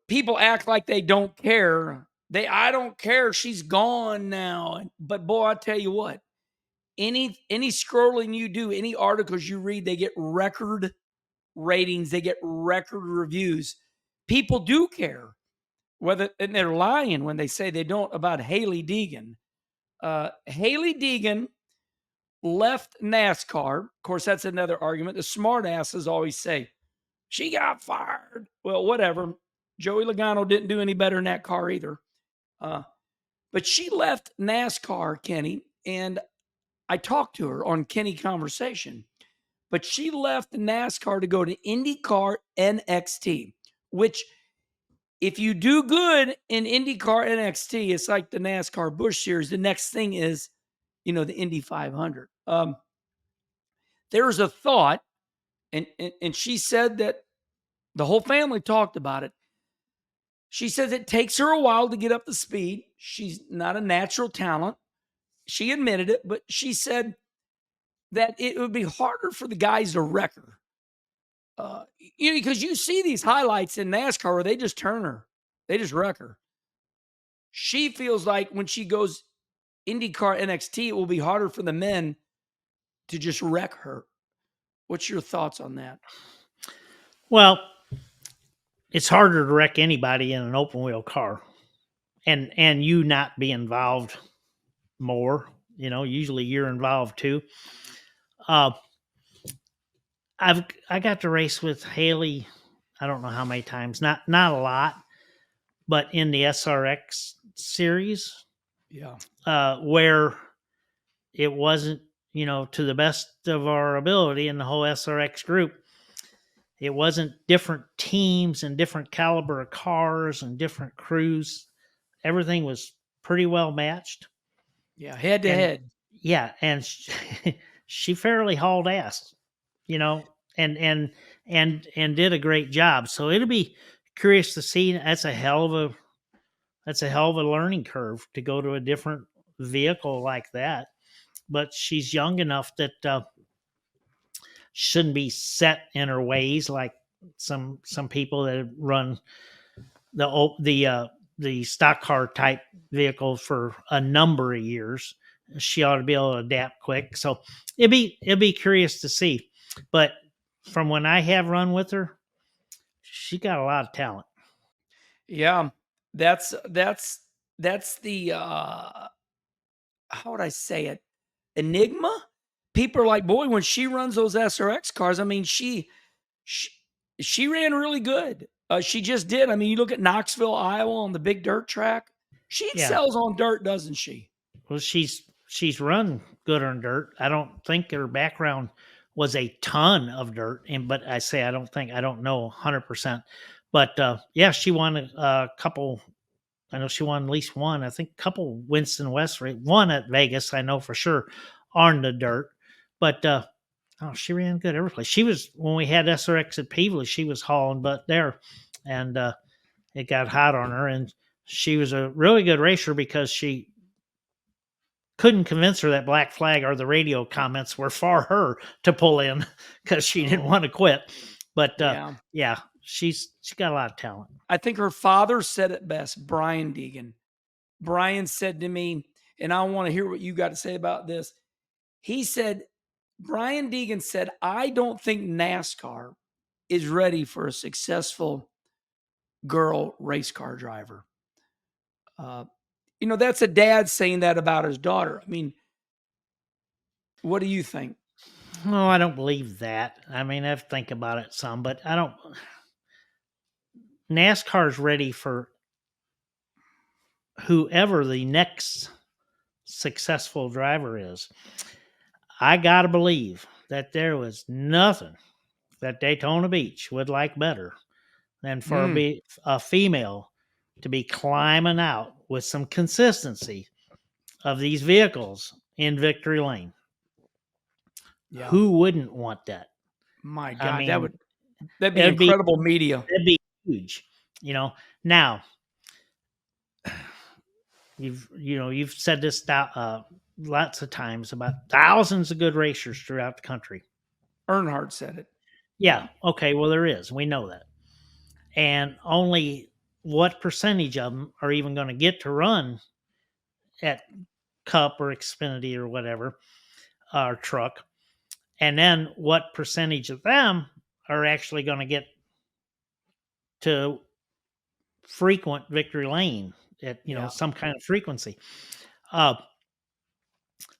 people act like they don't care. I don't care. She's gone now. But boy, I tell you what, any scrolling you do, any articles you read, they get record ratings, they get record reviews. People do care. And they're lying when they say they don't about Hailie Deegan. Hailie Deegan left NASCAR. Of course, that's another argument. The smartasses always say she got fired. Well, whatever. Joey Logano didn't do any better in that car either. But she left NASCAR, Kenny, and I talked to her on Kenny Conversation. But she left NASCAR to go to IndyCar NXT, which if you do good in IndyCar NXT, it's like the NASCAR Busch Series. The next thing is, the Indy 500. There's a thought, and she said that the whole family talked about it. She says it takes her a while to get up to speed. She's not a natural talent. She admitted it, but she said that it would be harder for the guys to wreck her. Because you see these highlights in NASCAR where they just turn her. They just wreck her. She feels like when she goes IndyCar NXT, it will be harder for the men to just wreck her. What's your thoughts on that? Well, it's harder to wreck anybody in an open wheel car and you not be involved more. Usually you're involved too. I got to race with Hailie, I don't know how many times, not a lot, but in the SRX series. Yeah. Where it wasn't, to the best of our ability in the whole SRX group, it wasn't different teams and different caliber of cars and different crews. Everything was pretty well matched. Yeah, head to head. Yeah, and she fairly hauled ass, and did a great job. So it'll be curious to see. That's a hell of a learning curve to go to a different vehicle like that. But she's young enough that shouldn't be set in her ways like some people that run the stock car type vehicle for a number of years. She ought to be able to adapt quick. So it'd be curious to see. But from when I have run with her, she got a lot of talent. Yeah, that's the how would I say it? Enigma. People are like, boy, when she runs those SRX cars, I mean, she ran really good. She just did. I mean, you look at Knoxville, Iowa, on the big dirt track. She excels on dirt, doesn't she? Well, she's run good on dirt. I don't think her background was a ton of dirt, but I say I don't know 100%. But she won a couple. I know she won at least one. I think a couple Winston West race. One at Vegas, I know for sure, on the dirt. But she ran good every place. She was, when we had SRX at Peevely, she was hauling butt there, and it got hot on her. And she was a really good racer because she couldn't convince her that black flag or the radio comments were for her to pull in because she didn't want to quit. But she's got a lot of talent. I think her father said it best, Brian Deegan. Brian said to me, and I want to hear what you got to say about this. He said, Brian Deegan said, I don't think NASCAR is ready for a successful girl race car driver. That's a dad saying that about his daughter. I mean, what do you think? No, I don't believe that. I mean, I think about it some, but I don't. NASCAR's ready for whoever the next successful driver is. I got to believe that there was nothing that Daytona Beach would like better than for a female to be climbing out with some consistency of these vehicles in victory lane. Yeah. Who wouldn't want that? My God, I mean, that'd be incredible media. That'd be huge. Now you've said this lots of times about thousands of good racers throughout the country. Earnhardt said it. Yeah. Okay. Well, there is. We know that. And only what percentage of them are even going to get to run at Cup or Xfinity or whatever, or truck, and then what percentage of them are actually going to get to frequent victory lane at Yeah. some kind of frequency. Uh,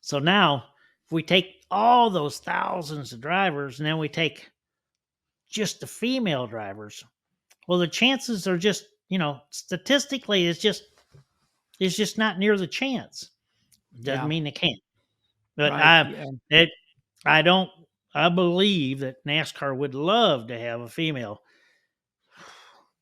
so now, if we take all those thousands of drivers and then we take just the female drivers, well, the chances are just statistically it's just not near the chance. Doesn't Yeah. mean they can't, but Right. Yeah. I don't. I believe that NASCAR would love to have a female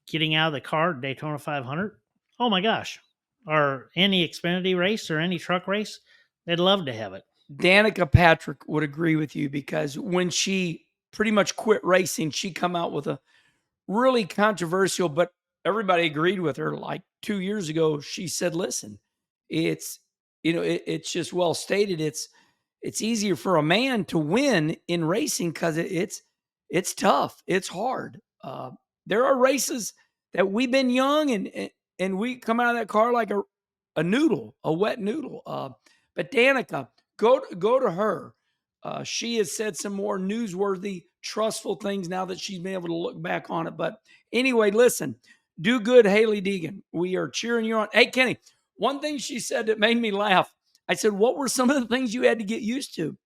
getting out of the car at Daytona 500. Oh my gosh. Or any Xfinity race or any truck race, they'd love to have it. Danica Patrick would agree with you because when she pretty much quit racing, she come out with a really controversial, but everybody agreed with her. Like 2 years ago, she said, "Listen, it's it's just well stated. It's easier for a man to win in racing because it's tough, it's hard. There are races that we've been young and we come out of that car like a noodle, a wet noodle. But Danica, go to her. She has said some more newsworthy, trustful things now that she's been able to look back on it. But anyway, listen, do good, Hailie Deegan. We are cheering you on. Hey, Kenny, one thing she said that made me laugh. I said, what were some of the things you had to get used to?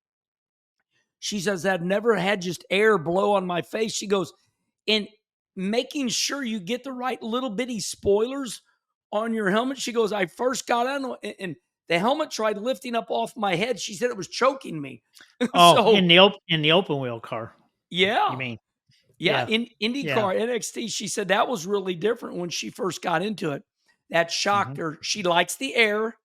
She says, I've never had just air blow on my face. She goes, and making sure you get the right little bitty spoilers on your helmet. She goes, I first got on and the helmet tried lifting up off my head. She said it was choking me. Oh, So, in the open wheel car, you yeah. mean? Yeah. Yeah. In Yeah. IndyCar, NXT, she said that was really different when she first got into it. That shocked Mhm. her. She likes the air,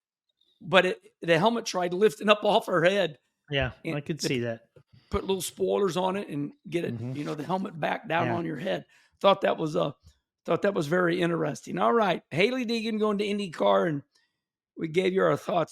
but the helmet tried lifting up off her head. Yeah, And I could they see that. put little spoilers on it and get it, Mhm. the helmet back down Yeah. on your head. Thought that was very interesting. All right. Hailie Deegan going to IndyCar, and we gave you our thoughts.